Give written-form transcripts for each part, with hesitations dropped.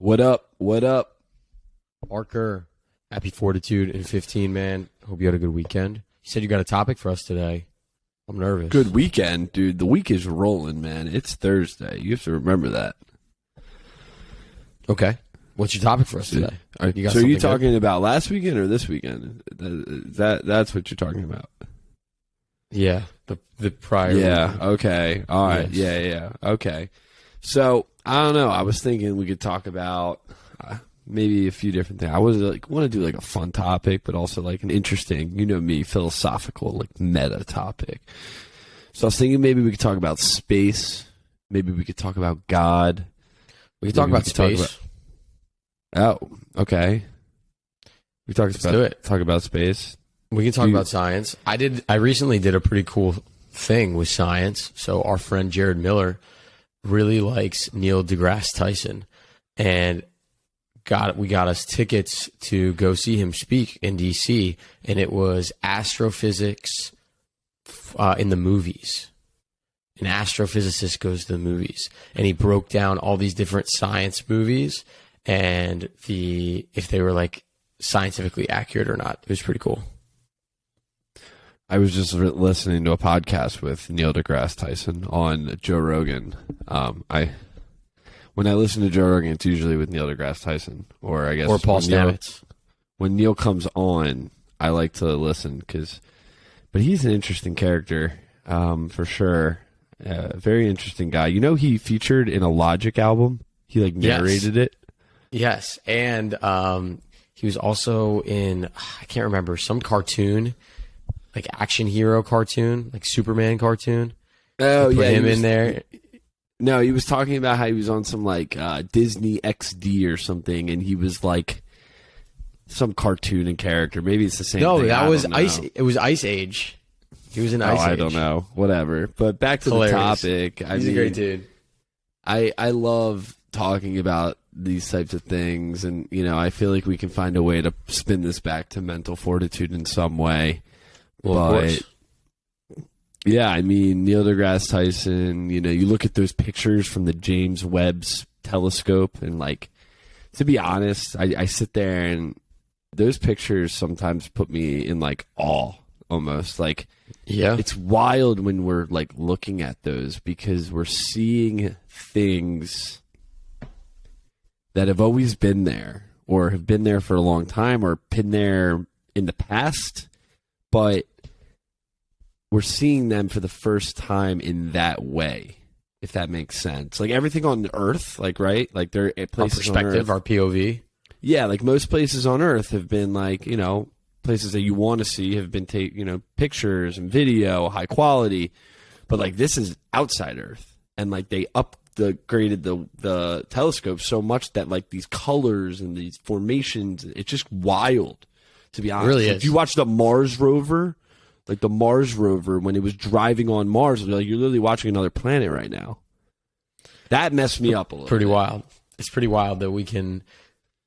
What up? What up? Parker, happy Fortitude in 15, man. Hope you had a good weekend. You said you got a topic for us today. I'm nervous. Good weekend, dude. The week is rolling, man. It's Thursday. You have to remember that. Okay. What's your topic for us today? So are you talking about last weekend or this weekend? That's what you're talking about. Yeah, the prior Yeah, weekend. okay. All right. Yes. Yeah. Okay. So, I don't know. I was thinking we could talk about maybe a few different things. I want to do like a fun topic, but also like an interesting, you know me, philosophical, like meta topic. So I was thinking maybe we could talk about space. Maybe we could talk about God. We can talk about space. Oh, okay. Let's do it. Talk about space. We can talk about science. I recently did a pretty cool thing with science. So our friend Jared Miller really likes Neil deGrasse Tyson, and we got us tickets to go see him speak in DC, and it was astrophysics in the movies. An astrophysicist goes to the movies, and he broke down all these different science movies and if they were like scientifically accurate or not. It was pretty cool. I was just listening to a podcast with Neil deGrasse Tyson on Joe Rogan. When I listen to Joe Rogan, it's usually with Neil deGrasse Tyson, or Paul Stamets. When Neil comes on, I like to listen but he's an interesting character, for sure. Very interesting guy. You know, he featured in a Logic album. He narrated it. Yes, and he was also in, I can't remember, some cartoon, like action hero cartoon, like Superman cartoon. Oh, yeah. Put him in there. No, he was talking about how he was on some Disney XD or something, and he was like some cartoon and character. Maybe it's the same thing. No, that was Ice. It was Ice Age. He was in Ice Age. I don't know. Whatever. But back to the topic. He's a great dude. I love talking about these types of things, and I feel like we can find a way to spin this back to mental fortitude in some way. Well, of course. Yeah, I mean, Neil deGrasse Tyson, you look at those pictures from the James Webb's telescope, and to be honest, I sit there and those pictures sometimes put me in awe almost. Yeah, it's wild when we're looking at those, because we're seeing things that have always been there, or have been there for a long time, or been there in the past, but we're seeing them for the first time in that way, if that makes sense. Everything on Earth, right? They're at places our perspective, on Earth. our POV. Yeah, most places on Earth have been places that you want to see have been pictures and video, high quality, but this is outside Earth, and they upgraded the telescope so much that these colors and these formations, it's just wild, to be honest. It really is. If you watch the Mars rover. The Mars rover, when it was driving on Mars, you're literally watching another planet right now. That messed me up a little Pretty bit. wild. It's pretty wild that we can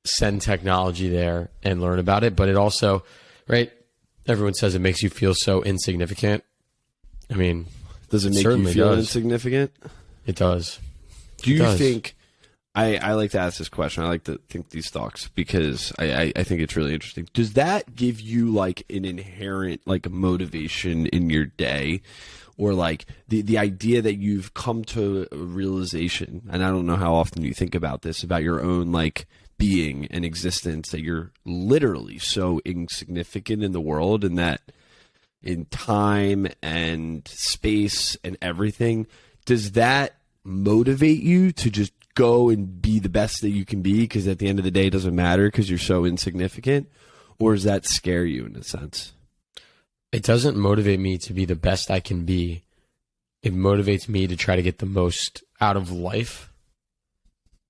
send technology there and learn about it, but it also, right, everyone says it makes you feel so insignificant. I mean, does it make you feel insignificant? It does. Do you think... I like to ask this question. I like to think these thoughts, because I think it's really interesting. Does that give you an inherent motivation in your day, or the idea that you've come to a realization, and I don't know how often you think about this, about your own being and existence, that you're literally so insignificant in the world, and that in time and space and everything, does that motivate you to just go and be the best that you can be, because at the end of the day it doesn't matter because you're so insignificant? Or does that scare you in a sense? It doesn't motivate me to be the best I can be. It motivates me to try to get the most out of life,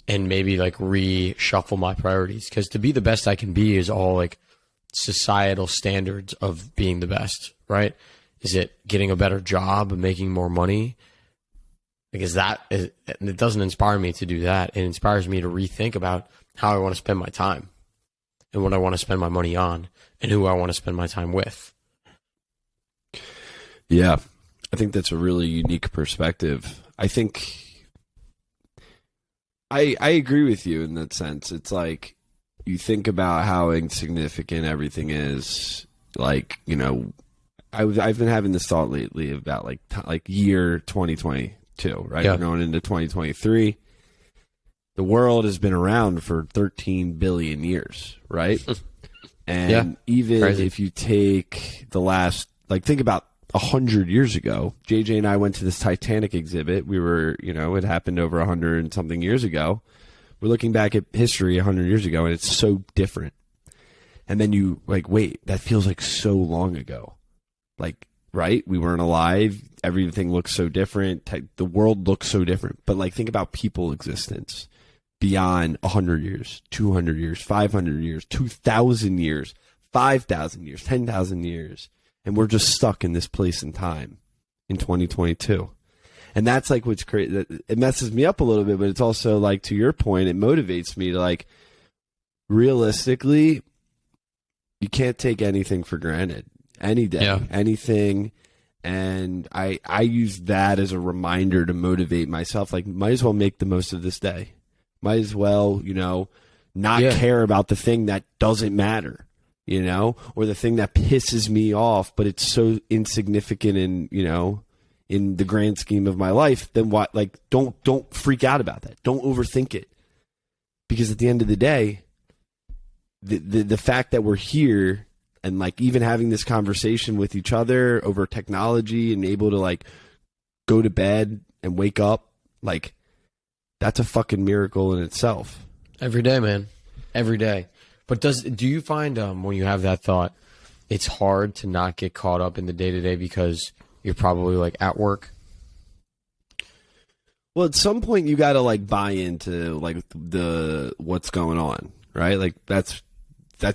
and maybe reshuffle my priorities, because to be the best I can be is all societal standards of being the best, right? Is it getting a better job and making more money? Because it doesn't inspire me to do that. It inspires me to rethink about how I want to spend my time, and what I want to spend my money on, and who I want to spend my time with. Yeah, I think that's a really unique perspective. I think I agree with you in that sense. It's like you think about how insignificant everything is. Like, you know, I've been having this thought lately about like year 2022, right? Yeah. We're going into 2023. The world has been around for 13 billion years, right? And Yeah, even crazy. if you take the last, like, think about 100 years ago, JJ and I went to this Titanic exhibit. We were, you know, it happened over 100 and something years ago. We're looking back at history 100 years ago, and it's so different. And then you, like, wait, that feels like so long ago. Like, right? We weren't alive. Everything looks so different. The world looks so different. But, like, think about people existence beyond 100 years, 200 years, 500 years, 2,000 years, 5,000 years, 10,000 years. And we're just stuck in this place in time in 2022. And that's like what's crazy. It messes me up a little bit, but it's also like, to your point, it motivates me to, like, realistically, you can't take anything for granted. Any day, anything. And I use that as a reminder to motivate myself. Like, might as well make the most of this day. Might as well, you know, not care about the thing that doesn't matter, you know, or the thing that pisses me off, but it's so insignificant in, you know, in the grand scheme of my life. Then what? Like, don't freak out about that. Don't overthink it. Because at the end of the day, the fact that we're here and, like, even having this conversation with each other over technology and able to, like, go to bed and wake up, like, that's a fucking miracle in itself. Every day, man. Every day. But do you find when you have that thought, it's hard to not get caught up in the day-to-day because you're probably, like, at work? Well, at some point you got to, like, buy into, like, what's going on, right? Like, that's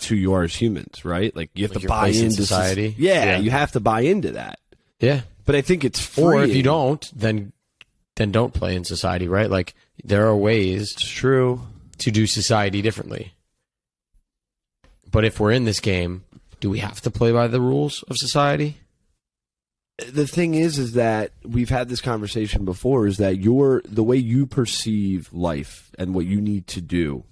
who you are as humans, right? Like, you have to buy into society. Yeah, you have to buy into that. Yeah. But I think it's free. Or if you don't, then don't play in society, right? Like, there are ways to do society differently. But if we're in this game, do we have to play by the rules of society? The thing is that we've had this conversation before, is that the way you perceive life and what you need to do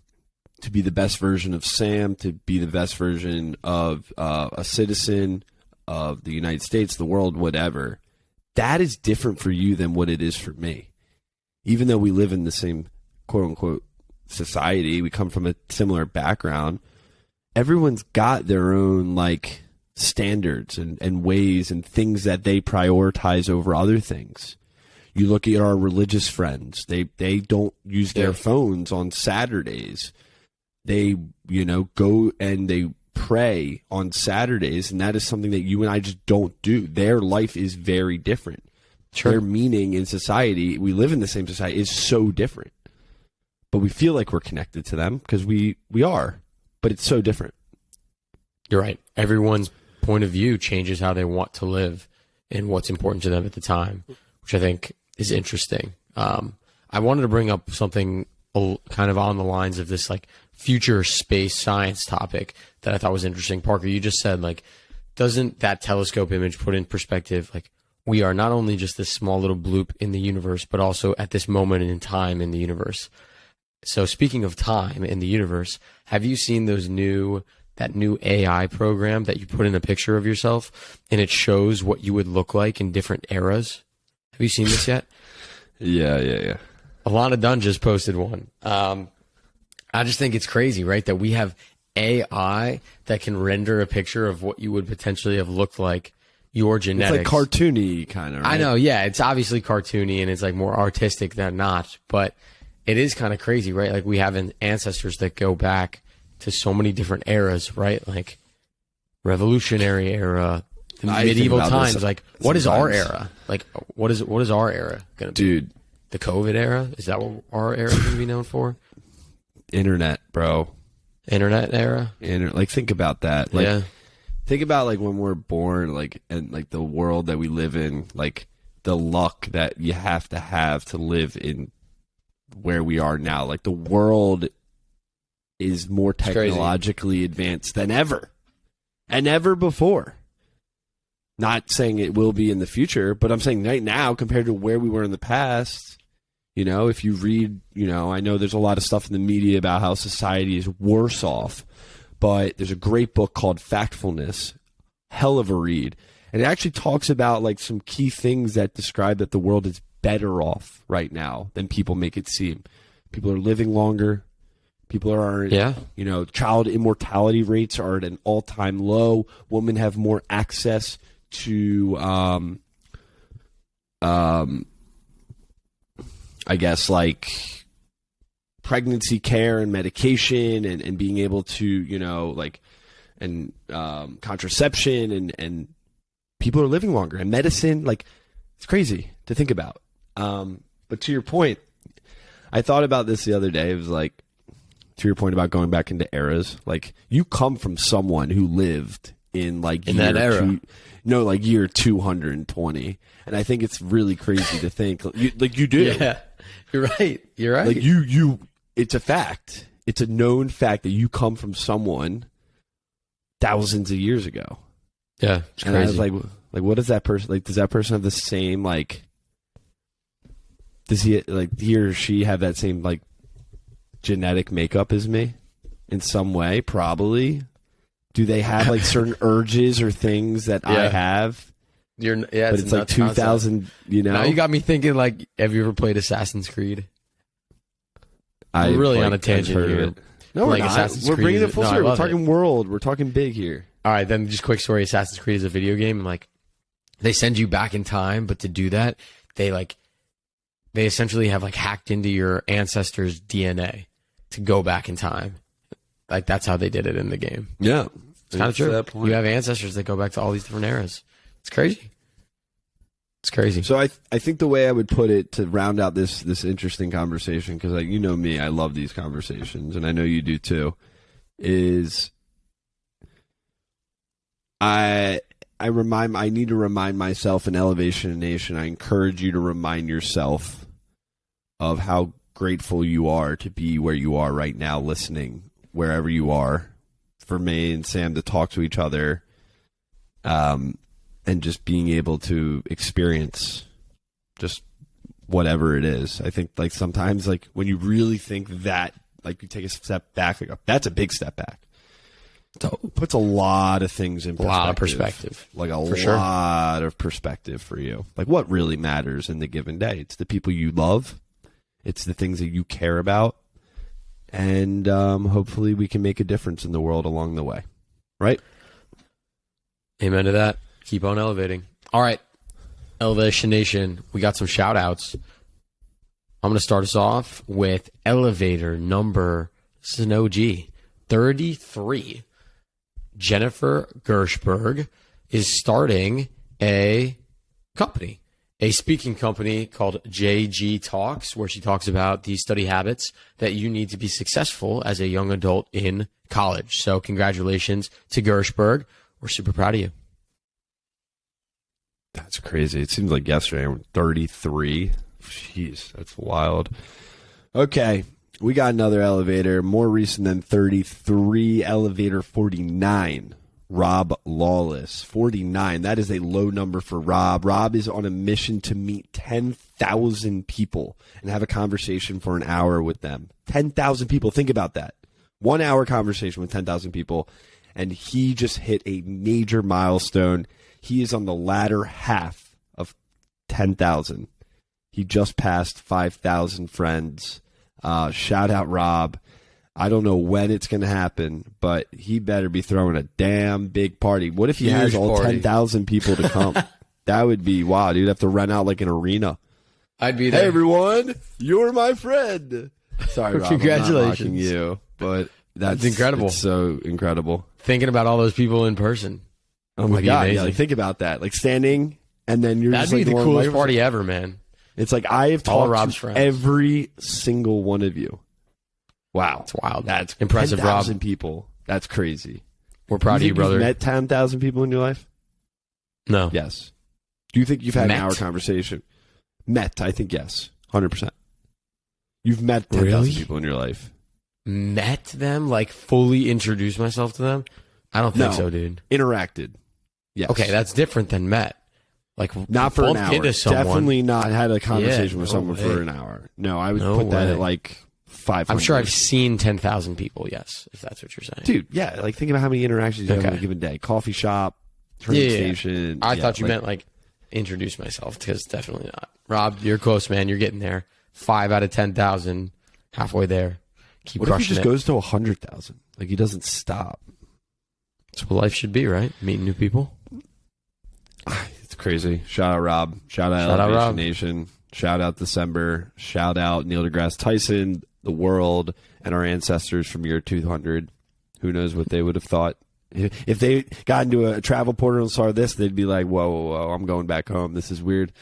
to be the best version of Sam, to be the best version of a citizen of the United States, the world, whatever, that is different for you than what it is for me. Even though we live in the same quote-unquote society, we come from a similar background, everyone's got their own, like, standards and ways and things that they prioritize over other things. You look at our religious friends, they don't use their phones on Saturdays. They, you know, go and they pray on Saturdays, and that is something that you and I just don't do. Their life is very different. Sure. Their meaning in society, we live in the same society, is so different. But we feel like we're connected to them because we are, but it's so different. You're right. Everyone's point of view changes how they want to live and what's important to them at the time, which I think is interesting. I wanted to bring up something kind of on the lines of this, like, future space science topic that I thought was interesting. Parker, you just said, like, doesn't that telescope image put in perspective, like, we are not only just this small little bloop in the universe, but also at this moment in time in the universe. So speaking of time in the universe, have you seen that new AI program that you put in a picture of yourself and it shows what you would look like in different eras? Have you seen this yet? Yeah. Alana Dunn just posted one. I just think it's crazy, right? That we have AI that can render a picture of what you would potentially have looked like, your genetics. It's like cartoony kind of, right? I know, yeah. It's obviously cartoony and it's like more artistic than not, but it is kind of crazy, right? Like, we have ancestors that go back to so many different eras, right? Like, Revolutionary era, the medieval times. Like, what is our era? Like, what is our era going to be? Dude. The COVID era? Is that what our era is going to be known for? Internet, bro. Internet era? Like, think about that. Like, think about, like, when we're born, like, and, like, the world that we live in, like, the luck that you have to live in where we are now. Like, the world is more technologically advanced than ever and ever before. Not saying it will be in the future, but I'm saying right now, compared to where we were in the past, You know, if you read, I know there's a lot of stuff in the media about how society is worse off, but there's a great book called Factfulness, hell of a read. And it actually talks about like some key things that describe that the world is better off right now than people make it seem. People are living longer. People are, child immortality rates are at an all-time low. Women have more access to, I guess, like pregnancy care and medication and being able to, contraception and people are living longer. And medicine, like, it's crazy to think about. But to your point, I thought about this the other day. It was like, to your point about going back into eras, like you come from someone who lived in like in that era. Year 220. And I think it's really crazy to think you do. Yeah, you're right. Like it's a fact. It's a known fact that you come from someone thousands of years ago. Yeah, it's crazy. And I was like, what is that person like? Does that person have the same like? Does he or she have that same like genetic makeup as me in some way? Probably. Do they have like certain urges or things that I have? But it's like 2000. Now you got me thinking. Like, have you ever played Assassin's Creed? I'm really on a tangent here. No, we're not. Assassin's We're Creed bringing it full circle. We're talking it. world. We're talking big here. All right, then just quick story. Assassin's Creed is a video game, and like they send you back in time, but to do that, they essentially have like hacked into your ancestors' DNA to go back in time. Like that's how they did it in the game. Yeah, it's kind of true. You have ancestors that go back to all these different eras. It's crazy. It's crazy. So I think the way I would put it to round out this interesting conversation, because you know me, I love these conversations, and I know you do too, is I need to remind myself in Elevation Nation, I encourage you to remind yourself of how grateful you are to be where you are right now, listening wherever you are, for me and Sam to talk to each other, and just being able to experience just whatever it is. I think like sometimes like when you really think that, like you take a step back, like that's a big step back. So it puts a lot of things in perspective. A lot of perspective. Like a lot of perspective for you. Like what really matters in the given day. It's the people you love. It's the things that you care about. And hopefully we can make a difference in the world along the way. Right? Amen to that. Keep on elevating. All right. Elevation Nation, we got some shout outs. I'm going to start us off with elevator number, this is an OG, 33. Jennifer Gershberg is starting a company, a speaking company called JG Talks, where she talks about the study habits that you need to be successful as a young adult in college. So congratulations to Gershberg. We're super proud of you. That's crazy. It seems like yesterday I'm 33. Jeez, that's wild. Okay, we got another elevator, more recent than 33, elevator 49. Rob Lawless, 49. That is a low number for Rob. Rob is on a mission to meet 10,000 people and have a conversation for an hour with them. 10,000 people. Think about that. 1 hour conversation with 10,000 people. And he just hit a major milestone. He is on the latter half of 10,000. He just passed 5,000 friends. Shout out Rob. I don't know when it's going to happen, but he better be throwing a damn big party. What if he has all 10,000 people to come? That would be wow. You'd have to rent out like an arena. I'd be there. Hey everyone, you're my friend. Sorry, Rob. Congratulations, I'm not mocking you, but that's incredible. It's so incredible. Thinking about all those people in person. Oh my god! Yeah, like, think about that. Like standing, and then you're that'd just be like the coolest party ever, man. It's like I have all talked Rob's to friends. every single one of you. Wow, it's wild. That's impressive, 10,000 Rob. people. That's crazy. We're proud of you, brother. You've met 10,000 people in your life? No. Yes. Do you think you've had an hour conversation? Met, I think yes, 100%. You've met 10,000 people in your life. Met them, like fully introduced myself to them? I don't think so, dude. Interacted. Yes. Okay, that's different than met. Like not for an bumped hour. Into someone. Definitely not had a conversation with someone for an hour. No, I would No put that way. at like 500. I'm sure I've seen 10,000 people. Yes, if that's what you're saying. Dude, yeah, like think about how many interactions you have on Okay. a given day. Coffee shop, train station. I yeah, thought you meant like introduce myself, because definitely not. Rob, you're close, man. You're getting there. 5 out of 10,000, halfway there. Keep What if he crushing just it. goes to 100,000? Like he doesn't stop. That's what life should be, right? Meeting new people. It's crazy. Shout out Rob. Shout out Shout out Elevation Rob. Nation. Shout out December. Shout out Neil deGrasse Tyson, the world, and our ancestors from year 200. Who knows what they would have thought. If they got into a travel portal and saw this, they'd be like, whoa, whoa, whoa, I'm going back home. This is weird.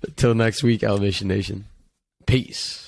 Until next week, Elevation Nation. Peace.